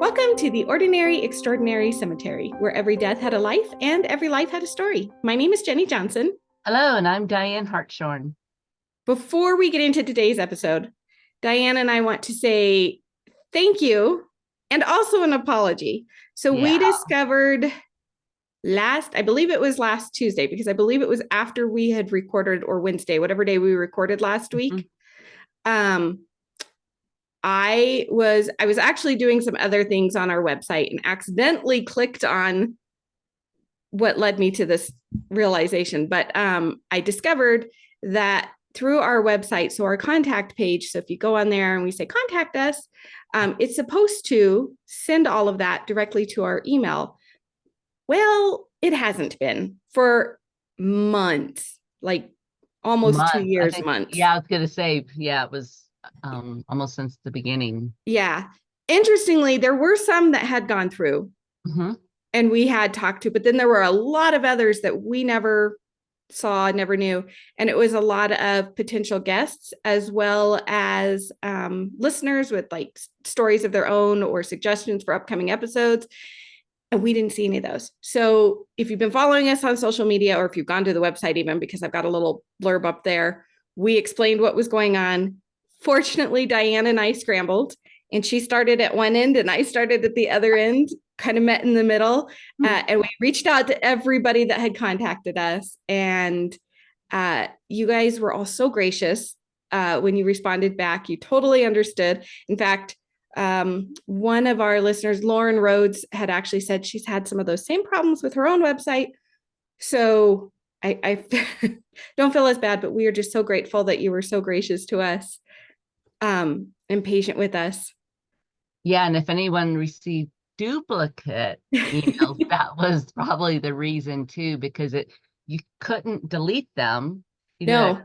Welcome to the Ordinary Extraordinary Cemetery, where every death had a life and every life had a story. My name is Jennie Johnson. Hello, and I'm Diane Hartshorn. Before we get into today's episode, Diane and I want to say thank you and also an apology. So we Yeah. discovered I believe it was last Tuesday, because I believe it was after we had recorded, or Wednesday, whatever day we recorded last week. I was actually doing some other things on our website and accidentally clicked on what led me to this realization. But I discovered that through our website, so our contact page, so if you go on there and we say contact us, it's supposed to send all of that directly to our email. Well, it hasn't been for months, like almost 2 years, months. Yeah, I was gonna say, yeah, it was almost since the beginning. Yeah. Interestingly, there were some that had gone through and we had talked to, but then there were a lot of others that we never saw, never knew. And it was a lot of potential guests, as well as listeners with like stories of their own or suggestions for upcoming episodes. And we didn't see any of those. So if you've been following us on social media, or if you've gone to the website even, because I've got a little blurb up there, we explained what was going on. Fortunately, Diane and I scrambled, and she started at one end and I started at the other end, kind of met in the middle. And we reached out to everybody that had contacted us. And you guys were all so gracious when you responded back. You totally understood. In fact, one of our listeners, Lauren Rhodes, had actually said she's had some of those same problems with her own website. So I don't feel as bad, but we are just so grateful that you were so gracious to us and patient with us. Yeah, and if anyone received duplicate emails, that was probably the reason too, because you couldn't delete them. No.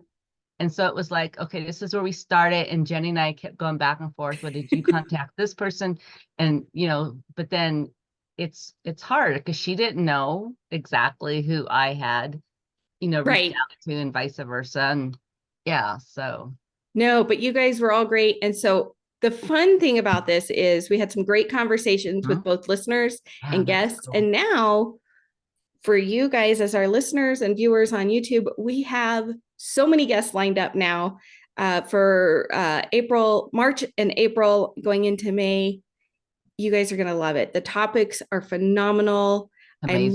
And so it was like, okay, this is where we started. And Jennie and I kept going back and forth. But did you contact this person? And, but then it's hard because she didn't know exactly who I had, reached out to, and vice versa. And yeah, so. No, but you guys were all great. And so the fun thing about this is we had some great conversations with both listeners and guests. Cool. And now for you guys as our listeners and viewers on YouTube, we have so many guests lined up now for March and April going into May. You guys are going to love it. The topics are phenomenal. I'm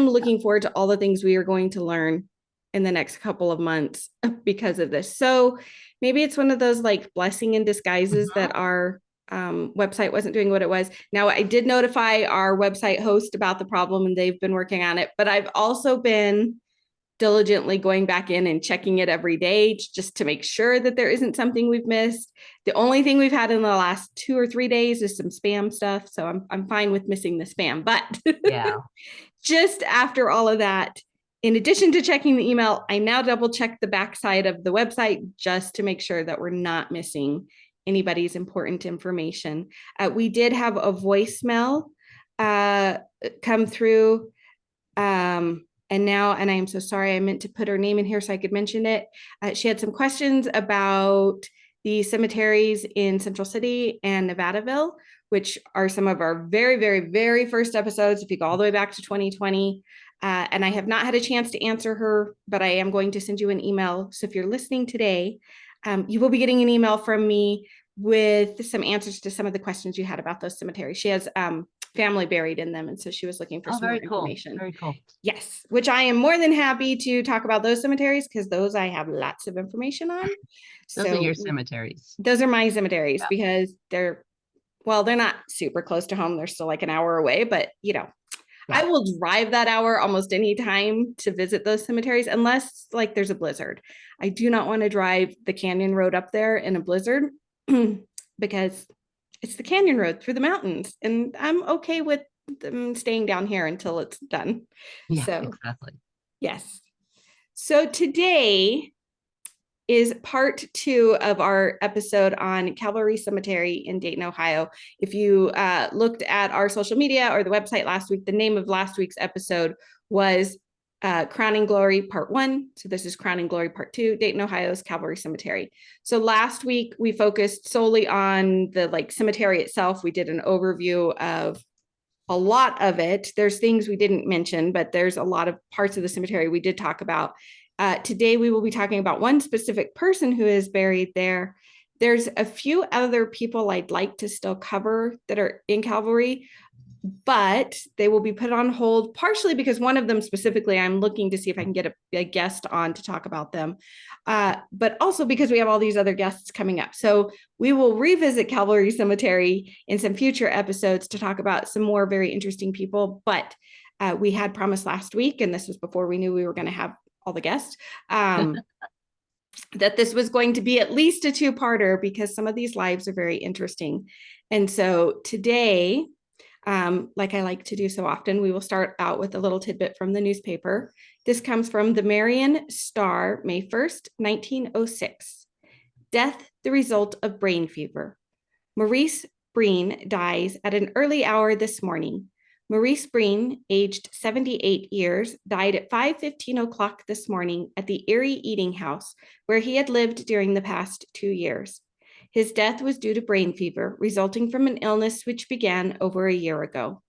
looking forward to all the things we are going to learn in the next couple of months because of this. So maybe it's one of those like blessing in disguises that our website wasn't doing what it was. Now, I did notify our website host about the problem and they've been working on it, but I've also been diligently going back in and checking it every day just to make sure that there isn't something we've missed. The only thing we've had in the last 2 or 3 days is some spam stuff. So I'm fine with missing the spam, but yeah, just after all of that, in addition to checking the email, I now double check the backside of the website just to make sure that we're not missing anybody's important information. We did have a voicemail come through. And I am so sorry, I meant to put her name in here so I could mention it. She had some questions about the cemeteries in Central City and Nevadaville, which are some of our very, very, very first episodes, if you go all the way back to 2020. And I have not had a chance to answer her, but I am going to send you an email. So if you're listening today, you will be getting an email from me with some answers to some of the questions you had about those cemeteries. She has family buried in them, and so she was looking for some more information. Very cool. Yes, which I am more than happy to talk about those cemeteries, because those I have lots of information on. Those are your cemeteries. Those are my cemeteries, because they're not super close to home. They're still like an hour away, but I will drive that hour almost any time to visit those cemeteries, unless like there's a blizzard. I do not want to drive the canyon road up there in a blizzard because it's the canyon road through the mountains, and I'm okay with them staying down here until it's done. Yeah, so, exactly. Yes. So today is part 2 of our episode on Calvary Cemetery in Dayton, Ohio. If you looked at our social media or the website last week, the name of last week's episode was Crowning Glory Part 1. So this is Crowning Glory Part 2, Dayton, Ohio's Calvary Cemetery. So last week we focused solely on the cemetery itself. We did an overview of a lot of it. There's things we didn't mention, but there's a lot of parts of the cemetery we did talk about. Today we will be talking about one specific person who is buried there. There's a few other people I'd like to still cover that are in Calvary, but they will be put on hold partially because one of them specifically, I'm looking to see if I can get a guest on to talk about them, but also because we have all these other guests coming up. So we will revisit Calvary Cemetery in some future episodes to talk about some more very interesting people. But we had promised last week, and this was before we knew we were going to have all the guests, that this was going to be at least a two-parter because some of these lives are very interesting. And so today, like I like to do so often, we will start out with a little tidbit from the newspaper. This comes from the Marion Star, May 1st, 1906. Death, the result of brain fever. Maurice Breen dies at an early hour this morning. Maurice Breen, aged 78 years, died at 5:15 o'clock this morning at the Erie Eating House, where he had lived during the past 2 years. His death was due to brain fever, resulting from an illness which began over a year ago.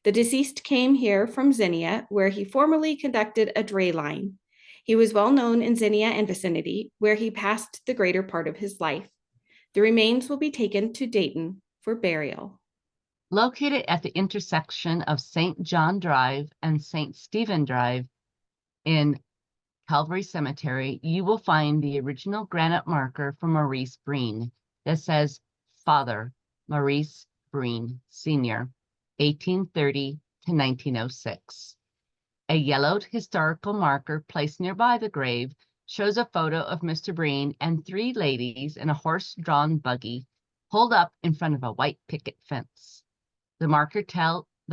The deceased came here from Xenia, where he formerly conducted a dray line. He was well known in Xenia and vicinity, where he passed the greater part of his life. The remains will be taken to Dayton for burial. Located at the intersection of St. John Drive and St. Stephen Drive in Calvary Cemetery, you will find the original granite marker for Maurice Breen that says Father Maurice Breen, Sr., 1830 to 1906. A yellowed historical marker placed nearby the grave shows a photo of Mr. Breen and 3 ladies in a horse-drawn buggy pulled up in front of a white picket fence. The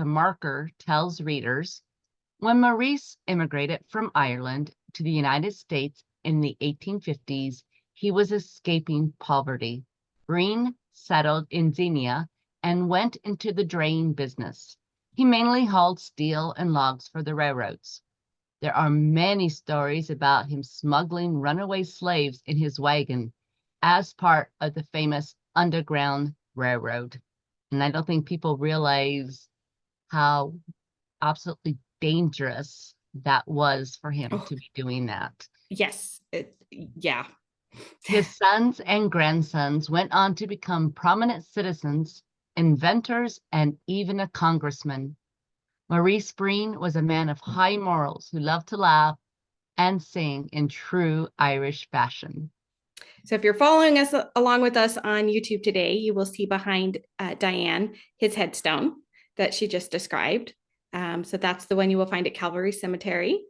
marker tells readers, when Maurice immigrated from Ireland to the United States in the 1850s, he was escaping poverty. Breen settled in Xenia and went into the draying business. He mainly hauled steel and logs for the railroads. There are many stories about him smuggling runaway slaves in his wagon as part of the famous Underground Railroad. And I don't think people realize how absolutely dangerous that was for him to be doing that. Yes. Yeah. His sons and grandsons went on to become prominent citizens, inventors, and even a congressman. Maurice Breen was a man of high morals who loved to laugh and sing in true Irish fashion. So if you're following us along with us on YouTube today, you will see behind Dianne his headstone that she just described. So that's the one you will find at Calvary Cemetery.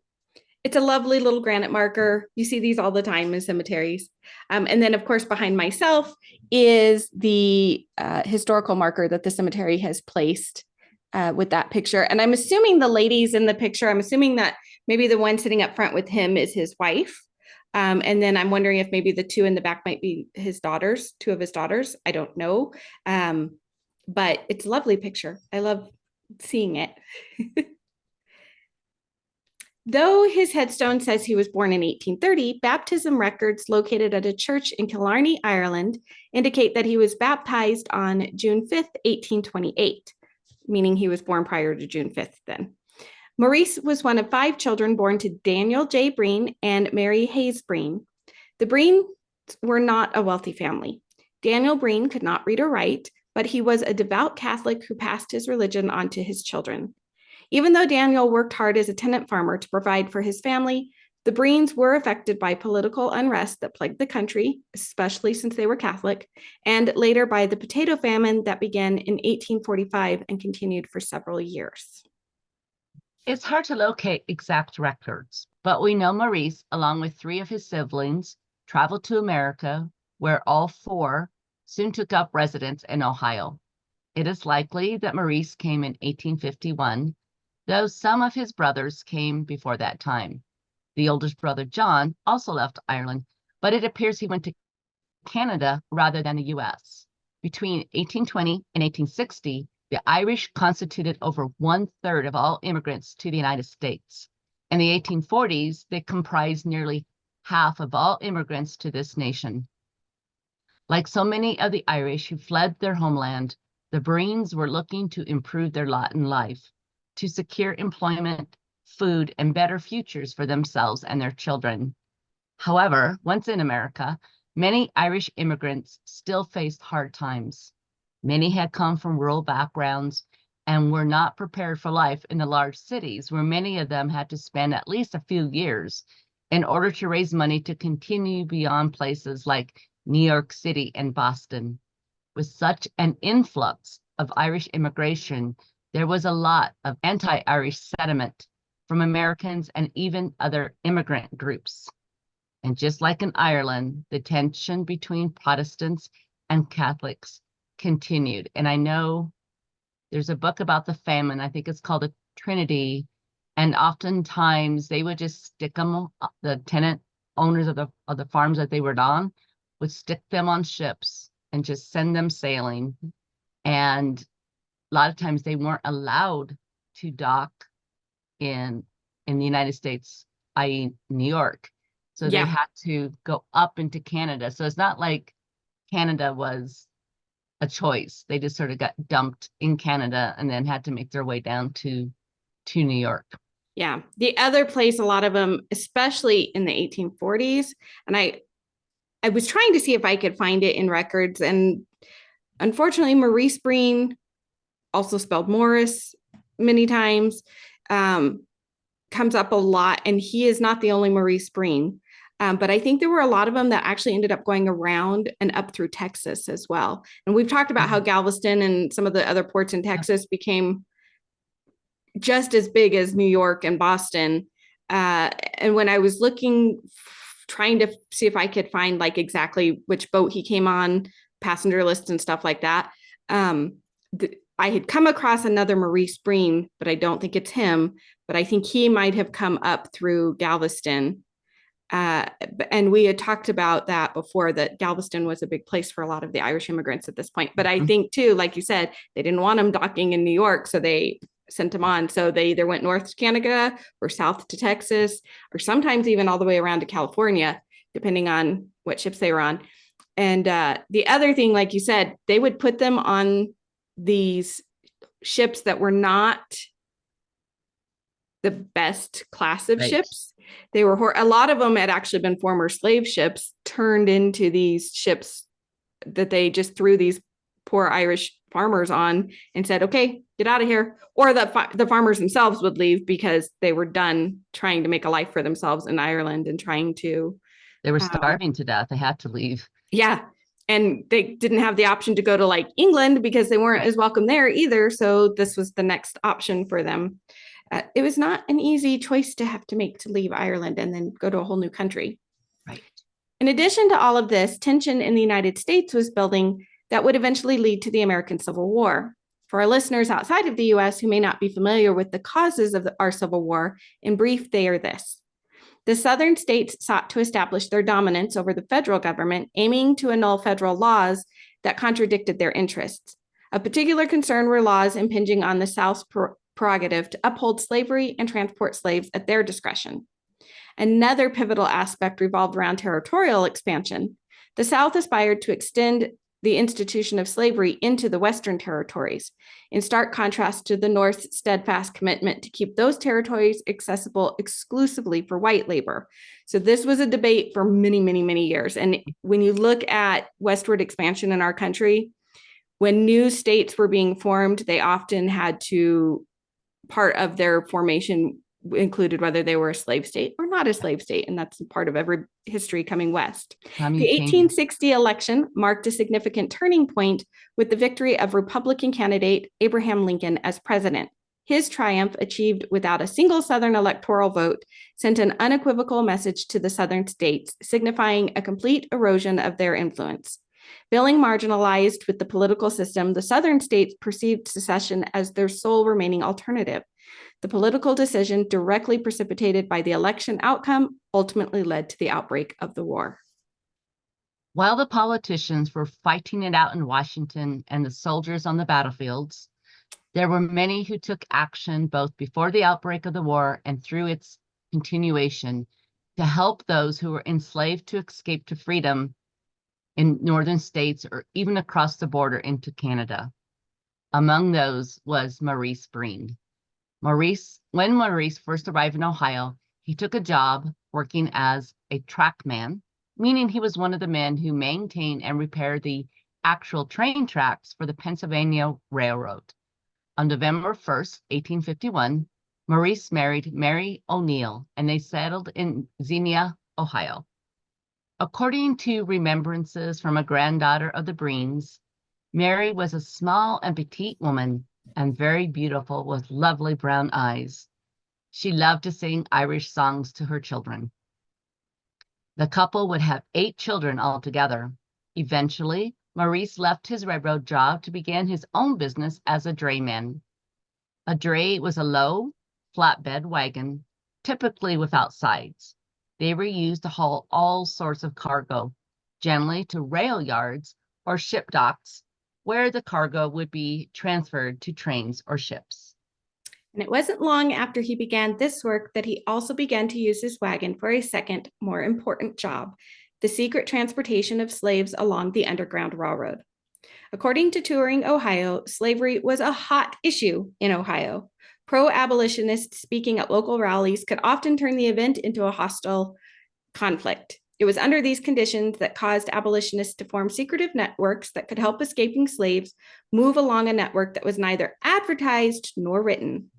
It's a lovely little granite marker. You see these all the time in cemeteries. And then, of course, behind myself is the historical marker that the cemetery has placed with that picture. And I'm assuming the ladies in the picture, I'm assuming that maybe the one sitting up front with him is his wife. And then I'm wondering if maybe the 2 in the back might be his daughters, 2 of his daughters. I don't know. But it's a lovely picture. I love seeing it. Though his headstone says he was born in 1830, baptism records located at a church in Killarney, Ireland, indicate that he was baptized on June 5th, 1828, meaning he was born prior to June 5th then. Maurice was one of 5 children born to Daniel J. Breen and Mary Hayes Breen. The Breens were not a wealthy family. Daniel Breen could not read or write, but he was a devout Catholic who passed his religion on to his children. Even though Daniel worked hard as a tenant farmer to provide for his family, the Breens were affected by political unrest that plagued the country, especially since they were Catholic, and later by the potato famine that began in 1845 and continued for several years. It's hard to locate exact records, but we know Maurice, along with 3 of his siblings, traveled to America, where all 4 soon took up residence in Ohio. It is likely that Maurice came in 1851, though some of his brothers came before that time. The oldest brother, John, also left Ireland, but it appears he went to Canada rather than the U.S. Between 1820 and 1860, the Irish constituted over 1/3 of all immigrants to the United States. In the 1840s, they comprised nearly half of all immigrants to this nation. Like so many of the Irish who fled their homeland, the Breens were looking to improve their lot in life, to secure employment, food, and better futures for themselves and their children. However, once in America, many Irish immigrants still faced hard times. Many had come from rural backgrounds and were not prepared for life in the large cities, where many of them had to spend at least a few years in order to raise money to continue beyond places like New York City and Boston. With such an influx of Irish immigration, there was a lot of anti-Irish sentiment from Americans and even other immigrant groups. And just like in Ireland, the tension between Protestants and Catholics continued. And I know there's a book about the famine, I think it's called The Trinity, and oftentimes they would just stick them, the tenant owners of the farms that they were on, would stick them on ships and just send them sailing. And a lot of times they weren't allowed to dock in the United States, i.e. New York. So they had to go up into Canada. So it's not like Canada was a choice. They just sort of got dumped in Canada and then had to make their way down to New York. Yeah. The other place, a lot of them, especially in the 1840s, and I was trying to see if I could find it in records, and unfortunately, Maurice Breen, also spelled Morris many times, comes up a lot, and he is not the only Maurice Breen. But I think there were a lot of them that actually ended up going around and up through Texas as well. And we've talked about how Galveston and some of the other ports in Texas became just as big as New York and Boston. And when I was looking, trying to see if I could find like exactly which boat he came on, passenger list and stuff like that, I had come across another Maurice Breen, but I don't think it's him. But I think he might have come up through Galveston. And we had talked about that before, that Galveston was a big place for a lot of the Irish immigrants at this point. But I think too, like you said, they didn't want them docking in New York, so they sent them on. So they either went north to Canada or south to Texas, or sometimes even all the way around to California, depending on what ships they were on. And the other thing, like you said, they would put them on these ships that were not the best class of ships. They were, a lot of them had actually been former slave ships turned into these ships that they just threw these poor Irish farmers on and said, okay, get out of here. Or the farmers themselves would leave because they were done trying to make a life for themselves in Ireland and trying to. They were starving to death. They had to leave. Yeah. And they didn't have the option to go to like England because they weren't as welcome there either. So this was the next option for them. It was not an easy choice to have to make, to leave Ireland and then go to a whole new country. Right. In addition to all of this, tension in the United States was building that would eventually lead to the American Civil War. For our listeners outside of the U.S. who may not be familiar with the causes of our Civil War, in brief, they are this. The Southern states sought to establish their dominance over the federal government, aiming to annul federal laws that contradicted their interests. A particular concern were laws impinging on the South's prerogative to uphold slavery and transport slaves at their discretion. Another pivotal aspect revolved around territorial expansion. The South aspired to extend the institution of slavery into the Western territories, in stark contrast to the North's steadfast commitment to keep those territories accessible exclusively for white labor. So this was a debate for many, many, many years. And when you look at westward expansion in our country, when new states were being formed, they often had to, part of their formation included whether they were a slave state or not a slave state. And that's part of every history coming west. The 1860 election marked a significant turning point with the victory of Republican candidate Abraham Lincoln as president. His triumph, achieved without a single Southern electoral vote, sent an unequivocal message to the Southern states, signifying a complete erosion of their influence. Feeling marginalized with the political system, the Southern states perceived secession as their sole remaining alternative. The political decision, directly precipitated by the election outcome, ultimately led to the outbreak of the war. While the politicians were fighting it out in Washington and the soldiers on the battlefields, there were many who took action both before the outbreak of the war and through its continuation to help those who were enslaved to escape to freedom in northern states or even across the border into Canada. Among those was Maurice Breen. When Maurice first arrived in Ohio, he took a job working as a trackman, meaning he was one of the men who maintained and repaired the actual train tracks for the Pennsylvania Railroad. On November 1st, 1851, Maurice married Mary O'Neill, and they settled in Xenia, Ohio. According to remembrances from a granddaughter of the Breens, Mary was a small and petite woman and very beautiful with lovely brown eyes. She loved to sing Irish songs to her children. The couple would have 8 children altogether. Eventually, Maurice left his railroad job to begin his own business as a drayman. A dray was a low, flatbed wagon, typically without sides. They were used to haul all sorts of cargo, generally to rail yards or ship docks, where the cargo would be transferred to trains or ships. And it wasn't long after he began this work that he also began to use his wagon for a second, more important job, the secret transportation of slaves along the Underground Railroad. According to Touring Ohio, slavery was a hot issue in Ohio. Pro-abolitionists speaking at local rallies could often turn the event into a hostile conflict. It was under these conditions that caused abolitionists to form secretive networks that could help escaping slaves move along a network that was neither advertised nor written.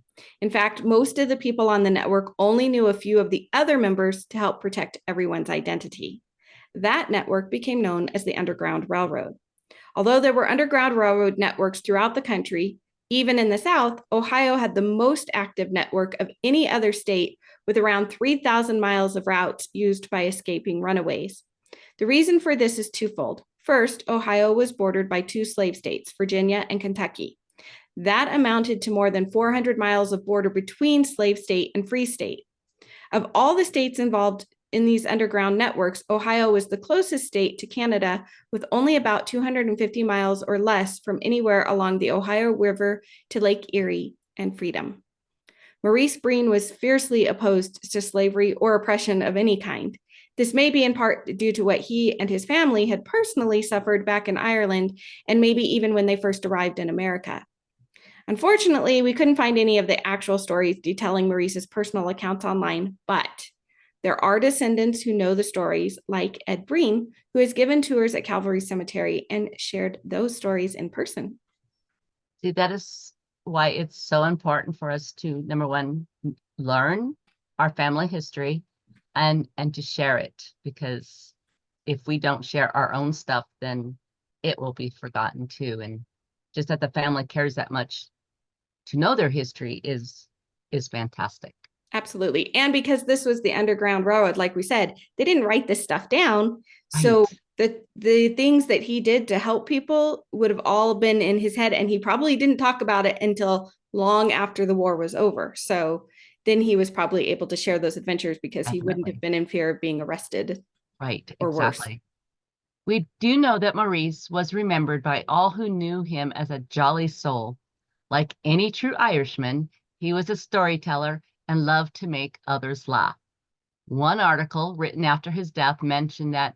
In fact, most of the people on the network only knew a few of the other members to help protect everyone's identity. That network became known as the Underground Railroad. Although there were Underground Railroad networks throughout the country, even in the South, Ohio had the most active network of any other state, with around 3,000 miles of routes used by escaping runaways. The reason for this is twofold. First, Ohio was bordered by 2 slave states, Virginia and Kentucky. That amounted to more than 400 miles of border between slave state and free state. Of all the states involved in these underground networks, Ohio was the closest state to Canada, with only about 250 miles or less from anywhere along the Ohio River to Lake Erie and Freedom. Maurice Breen was fiercely opposed to slavery or oppression of any kind. This may be in part due to what he and his family had personally suffered back in Ireland, and maybe even when they first arrived in America. Unfortunately, we couldn't find any of the actual stories detailing Maurice's personal accounts online, but there are descendants who know the stories, like Ed Breen, who has given tours at Calvary Cemetery and shared those stories in person. See, that is why it's so important for us to, number one, learn our family history and to share it, because if we don't share our own stuff, then it will be forgotten too. And just that the family cares that much to know their history is fantastic. Absolutely. And because this was the Underground Railroad, like we said, they didn't write this stuff down. Right. So the things that he did to help people would have all been in his head. And he probably didn't talk about it until long after the war was over. So then he was probably able to share those adventures because he wouldn't have been in fear of being arrested. Right. Or exactly. worse. We do know that Maurice was remembered by all who knew him as a jolly soul. Like any true Irishman, he was a storyteller and loved to make others laugh. One article written after his death mentioned that,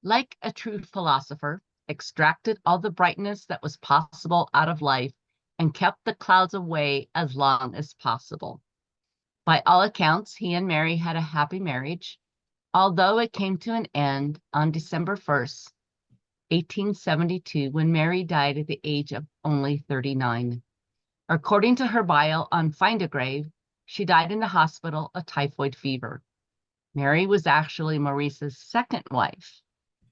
like a true philosopher, extracted all the brightness that was possible out of life and kept the clouds away as long as possible. By all accounts, he and Mary had a happy marriage, although it came to an end on December 1st, 1872, when Mary died at the age of only 39. According to her bio on Find a Grave, she died in the hospital of typhoid fever. Mary was actually Maurice's second wife.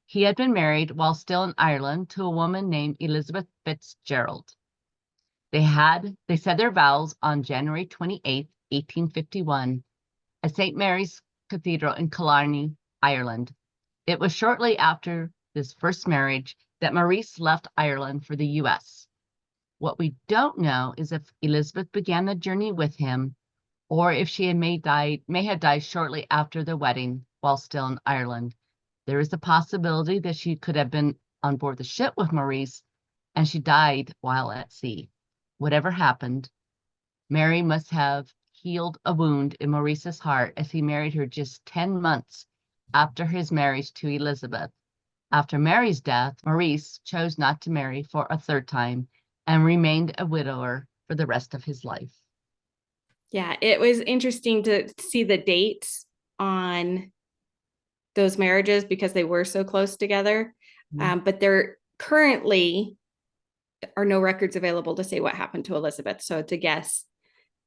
He had been married while still in Ireland to a woman named Elizabeth Fitzgerald. They said their vows on January 28, 1851, at St. Mary's Cathedral in Killarney, Ireland. It was shortly after this first marriage that Maurice left Ireland for the U.S. What we don't know is if Elizabeth began the journey with him, or if she may have died shortly after the wedding while still in Ireland. There is a possibility that she could have been on board the ship with Maurice, and she died while at sea. Whatever happened, Mary must have healed a wound in Maurice's heart as he married her just 10 months after his marriage to Elizabeth. After Mary's death, Maurice chose not to marry for a third time and remained a widower for the rest of his life. Yeah, it was interesting to see the dates on those marriages because they were so close together. But there currently are no records available to say what happened to Elizabeth. So it's a guess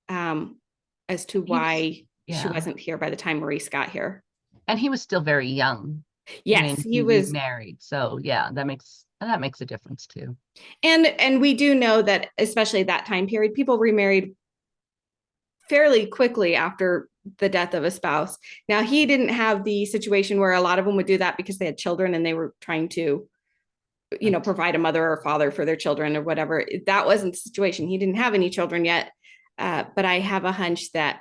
as to why she wasn't here by the time Maurice got here. And he was still very young. Yes, when he was married. So yeah, that makes a difference too. And we do know that especially that time period, people remarried fairly quickly after the death of a spouse. Now, he didn't have the situation where a lot of them would do that because they had children and they were trying to, provide a mother or father for their children or whatever. That wasn't the situation. He didn't have any children yet. But I have a hunch that,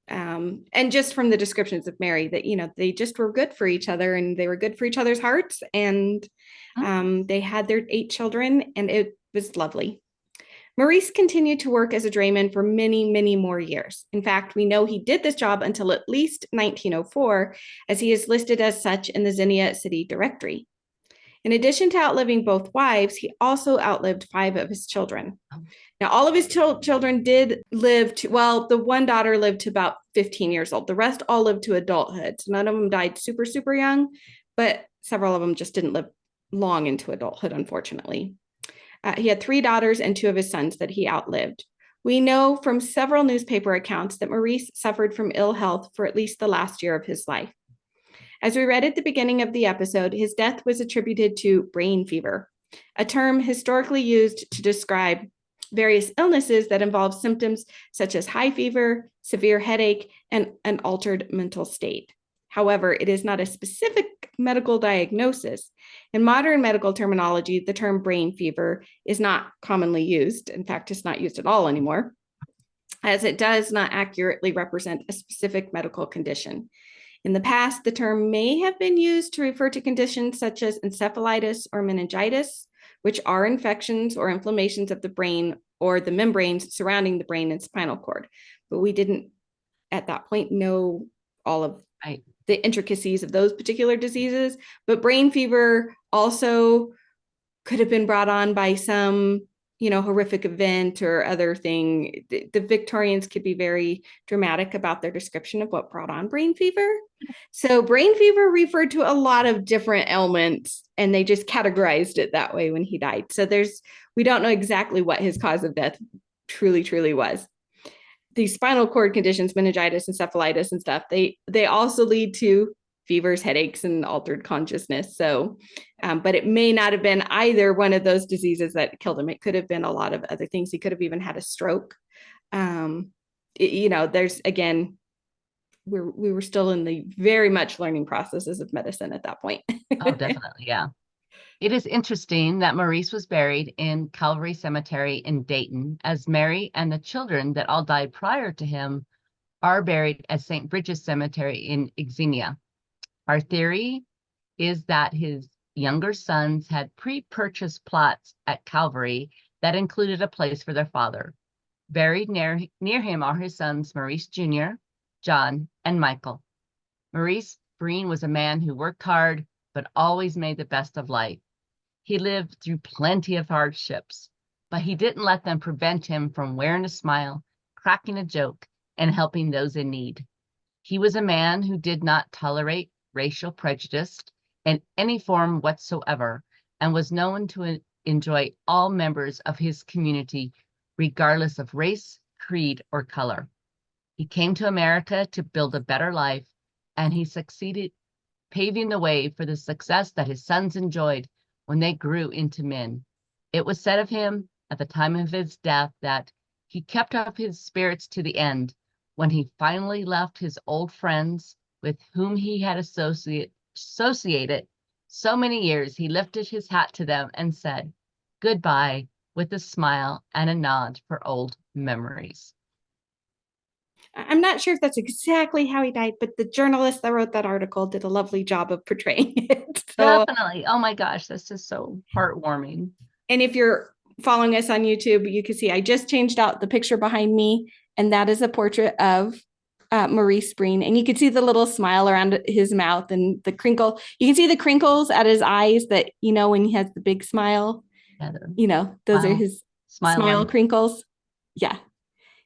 and just from the descriptions of Mary, that, they just were good for each other and they were good for each other's hearts. And they had their 8 children and it was lovely. Maurice continued to work as a drayman for many, many more years. In fact, we know he did this job until at least 1904, as he is listed as such in the Xenia City Directory. In addition to outliving both wives, he also outlived 5 of his children. Now, all of his children did live the one daughter lived to about 15 years old. The rest all lived to adulthood. So none of them died super, super young, but several of them just didn't live long into adulthood, unfortunately. He had 3 daughters and 2 of his sons that he outlived. We know from several newspaper accounts that Maurice suffered from ill health for at least the last year of his life. As we read at the beginning of the episode, his death was attributed to brain fever, a term historically used to describe various illnesses that involve symptoms such as high fever, severe headache, and an altered mental state. However, it is not a specific medical diagnosis. In modern medical terminology, the term brain fever is not commonly used. In fact, it's not used at all anymore, as it does not accurately represent a specific medical condition. In the past, the term may have been used to refer to conditions such as encephalitis or meningitis, which are infections or inflammations of the brain or the membranes surrounding the brain and spinal cord. But we didn't, at that point, know all of the intricacies of those particular diseases. But brain fever also could have been brought on by some, horrific event or other thing. The Victorians could be very dramatic about their description of what brought on brain fever. So brain fever referred to a lot of different ailments, and they just categorized it that way when he died. So we don't know exactly what his cause of death truly was. These spinal cord conditions, meningitis, encephalitis, and stuff, they also lead to fevers, headaches, and altered consciousness. So, but it may not have been either one of those diseases that killed him. It could have been a lot of other things. He could have even had a stroke. There's, again, we were still in the very much learning processes of medicine at that point. Oh, definitely. Yeah. It is interesting that Maurice was buried in Calvary Cemetery in Dayton, as Mary and the children that all died prior to him are buried at St. Bridget's Cemetery in Xenia. Our theory is that his younger sons had pre-purchased plots at Calvary that included a place for their father. Buried near him are his sons, Maurice Jr., John, and Michael. Maurice Breen was a man who worked hard, but always made the best of life. He lived through plenty of hardships, but he didn't let them prevent him from wearing a smile, cracking a joke, and helping those in need. He was a man who did not tolerate racial prejudice in any form whatsoever, and was known to enjoy all members of his community, regardless of race, creed, or color. He came to America to build a better life, and he succeeded paving the way for the success that his sons enjoyed when they grew into men. It was said of him at the time of his death that he kept up his spirits to the end. When he finally left his old friends with whom he had associated so many years, he lifted his hat to them and said goodbye with a smile and a nod for old memories. I'm not sure if that's exactly how he died, but the journalist that wrote that article did a lovely job of portraying it. So, definitely. Oh my gosh, this is so heartwarming. And if you're following us on YouTube, you can see I just changed out the picture behind me And that is a portrait of Maurice Breen. And you can see the little smile around his mouth and the crinkle. You can see the crinkles at his eyes that, when he has the big smile, those are his smile crinkles. Yeah.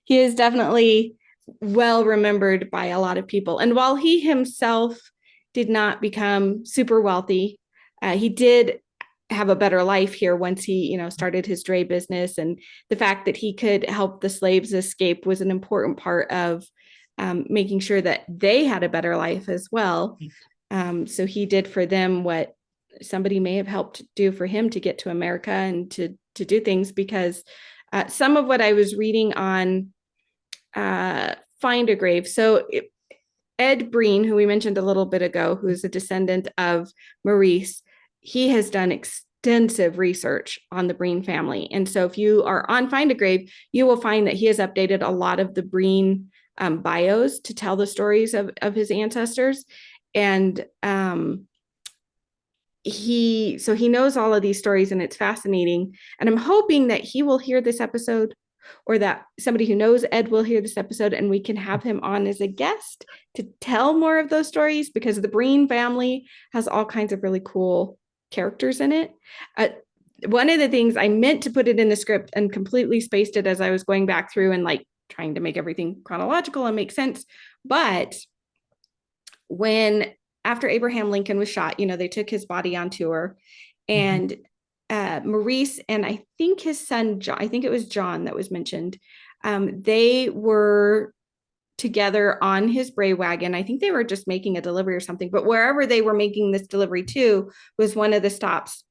He is definitely well remembered by a lot of people. And while he himself did not become super wealthy, he did have a better life here once he, started his dray business. And the fact that he could help the slaves escape was an important part of making sure that they had a better life as well. So he did for them what somebody may have helped do for him to get to America and to do things, because some of what I was reading on Find a Grave. So Ed Breen, who we mentioned a little bit ago, who's a descendant of Maurice, he has done extensive research on the Breen family. And so if you are on Find a Grave, you will find that he has updated a lot of the Breen bios to tell the stories of his ancestors. And he knows all of these stories, and it's fascinating. And I'm hoping that he will hear this episode, or that somebody who knows Ed will hear this episode, and we can have him on as a guest to tell more of those stories, because the Breen family has all kinds of really cool characters in it. One of the things I meant to put it in the script and completely spaced it as I was going back through and trying to make everything chronological and make sense. But after Abraham Lincoln was shot, they took his body on tour, and Maurice and I think his son, John, I think it was John that was mentioned. They were together on his bray wagon. I think they were just making a delivery or something, but wherever they were making this delivery to was one of the stops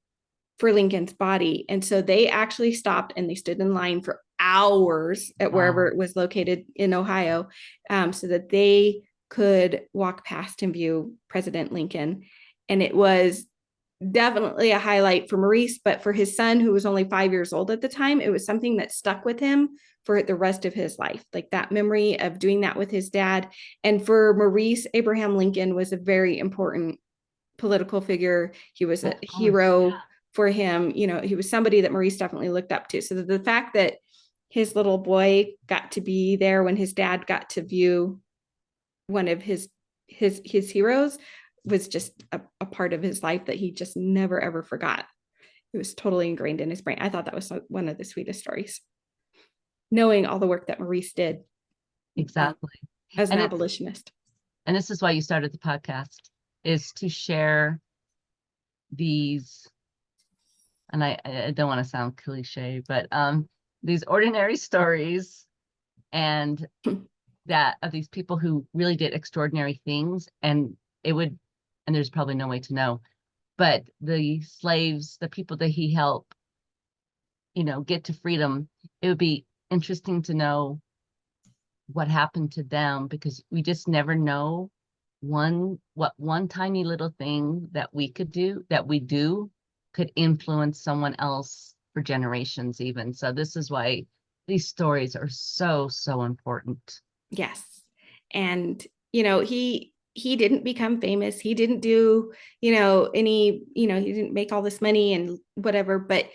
for Lincoln's body. And so they actually stopped and they stood in line for hours at wherever it was located in Ohio, so that they could walk past and view President Lincoln. And it was definitely a highlight for Maurice, but for his son, who was only 5 years old at the time, it was something that stuck with him for the rest of his life, that memory of doing that with his dad. And for Maurice, Abraham Lincoln was a very important political figure. He was a hero for him. He was somebody that Maurice definitely looked up to. So the fact that his little boy got to be there when his dad got to view one of his heroes was just a part of his life that he just never, ever forgot. It was totally ingrained in his brain. I thought that was one of the sweetest stories, knowing all the work that Maurice did. Exactly. As an abolitionist. And this is why you started the podcast, is to share these, and I don't want to sound cliche, but these ordinary stories and that of these people who really did extraordinary things, and there's probably no way to know, but the slaves, the people that he helped, get to freedom, it would be interesting to know what happened to them, because we just never know what one tiny little thing that we do could influence someone else for generations even. So this is why these stories are so, so important. Yes. And, he didn't become famous. He didn't do, he didn't make all this money and whatever, but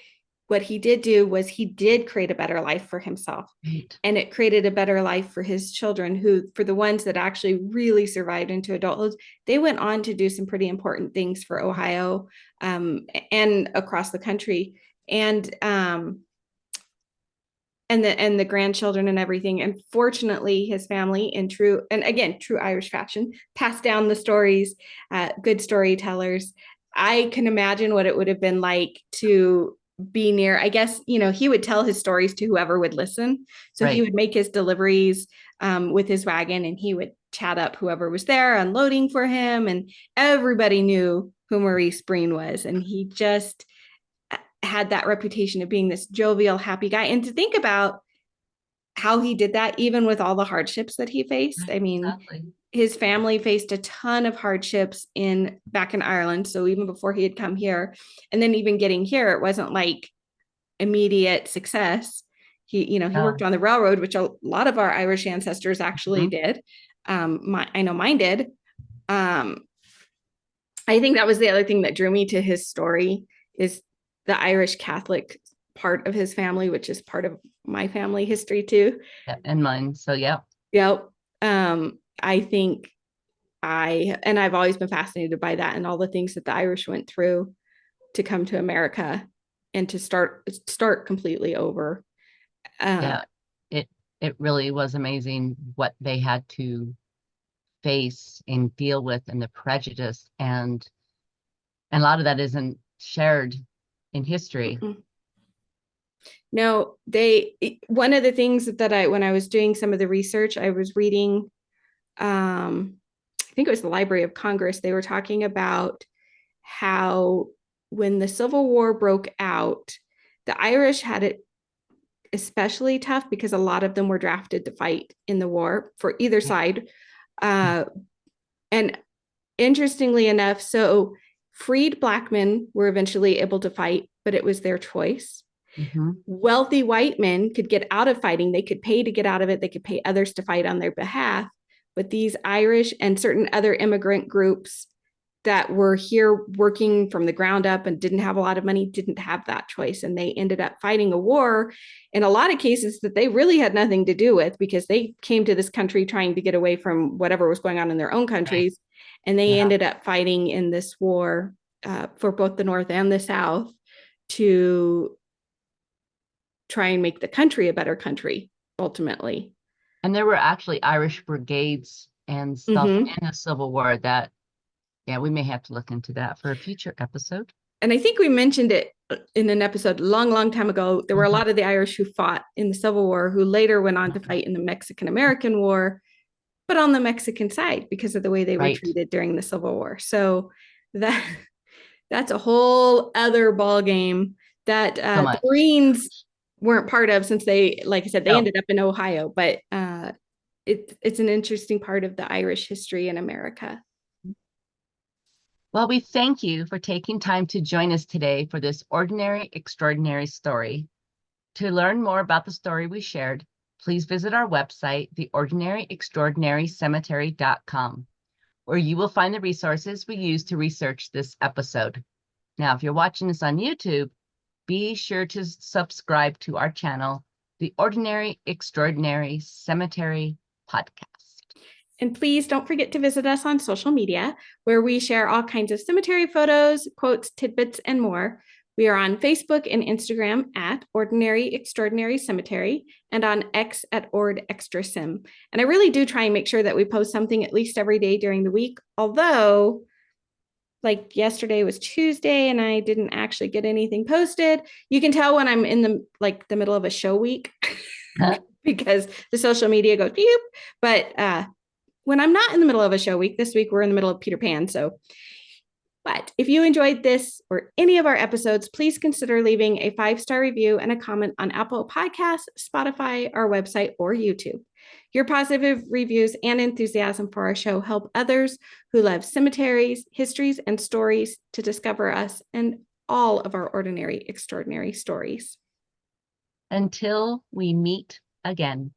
what he did do was he did create a better life for himself. Right. And it created a better life for his children, who, for the ones that actually really survived into adulthood, they went on to do some pretty important things for Ohio and across the country. And the grandchildren and everything. And fortunately, his family, in true Irish fashion, passed down the stories, good storytellers. I can imagine what it would have been like to be near, I guess, he would tell his stories to whoever would listen. So He would make his deliveries with his wagon, and he would chat up whoever was there unloading for him. And everybody knew who Maurice Breen was. And he just had that reputation of being this jovial, happy guy. And to think about how he did that, even with all the hardships that he faced. I mean, his family faced a ton of hardships back in Ireland. So even before he had come here, and then even getting here, it wasn't like immediate success. He worked on the railroad, which a lot of our Irish ancestors actually did. I know mine did. I think that was the other thing that drew me to his story, is the Irish Catholic part of his family, which is part of my family history too. Yeah, and mine. So yeah. Yep. I think I've always been fascinated by that and all the things that the Irish went through to come to America and to start completely over. Yeah, it really was amazing what they had to face and deal with, and the prejudice, and a lot of that isn't shared in history. No, one of the things that when I was doing some of the research, I was reading, I think it was the Library of Congress. They were talking about how when the Civil War broke out, the Irish had it especially tough because a lot of them were drafted to fight in the war for either side. And interestingly enough, so freed Black men were eventually able to fight, but it was their choice. Mm-hmm. Wealthy white men could get out of fighting. They could pay to get out of it. They could pay others to fight on their behalf. But these Irish and certain other immigrant groups that were here working from the ground up and didn't have a lot of money didn't have that choice. And they ended up fighting a war in a lot of cases that they really had nothing to do with, because they came to this country trying to get away from whatever was going on in their own countries. Right. And they ended up fighting in this war for both the North and the South to try and make the country a better country, ultimately. And there were actually Irish brigades and stuff in the Civil War that, yeah, we may have to look into that for a future episode. And I think we mentioned it in an episode long time ago. There were a lot of the Irish who fought in the Civil War who later went on to fight in the Mexican-American War, but on the Mexican side because of the way they were treated during the Civil War. So that's a whole other ball game that the Greens weren't part of, since they, like I said, they ended up in Ohio, but it's an interesting part of the Irish history in America. Well, we thank you for taking time to join us today for this ordinary, extraordinary story. To learn more about the story we shared, please visit our website, theordinaryextraordinarycemetery.com, where you will find the resources we used to research this episode. Now, if you're watching this on YouTube, be sure to subscribe to our channel, The Ordinary Extraordinary Cemetery Podcast. And please don't forget to visit us on social media, where we share all kinds of cemetery photos, quotes, tidbits, and more. We are on Facebook and Instagram at Ordinary Extraordinary Cemetery, and on X at OrdExtraSim. And I really do try and make sure that we post something at least every day during the week, although like yesterday was Tuesday and I didn't actually get anything posted. You can tell when I'm in the middle of a show week because the social media goes beep. But when I'm not in the middle of a show week, this week we're in the middle of Peter Pan. But if you enjoyed this or any of our episodes, please consider leaving a 5-star review and a comment on Apple Podcasts, Spotify, our website, or YouTube. Your positive reviews and enthusiasm for our show help others who love cemeteries, histories, and stories to discover us and all of our ordinary, extraordinary stories. Until we meet again.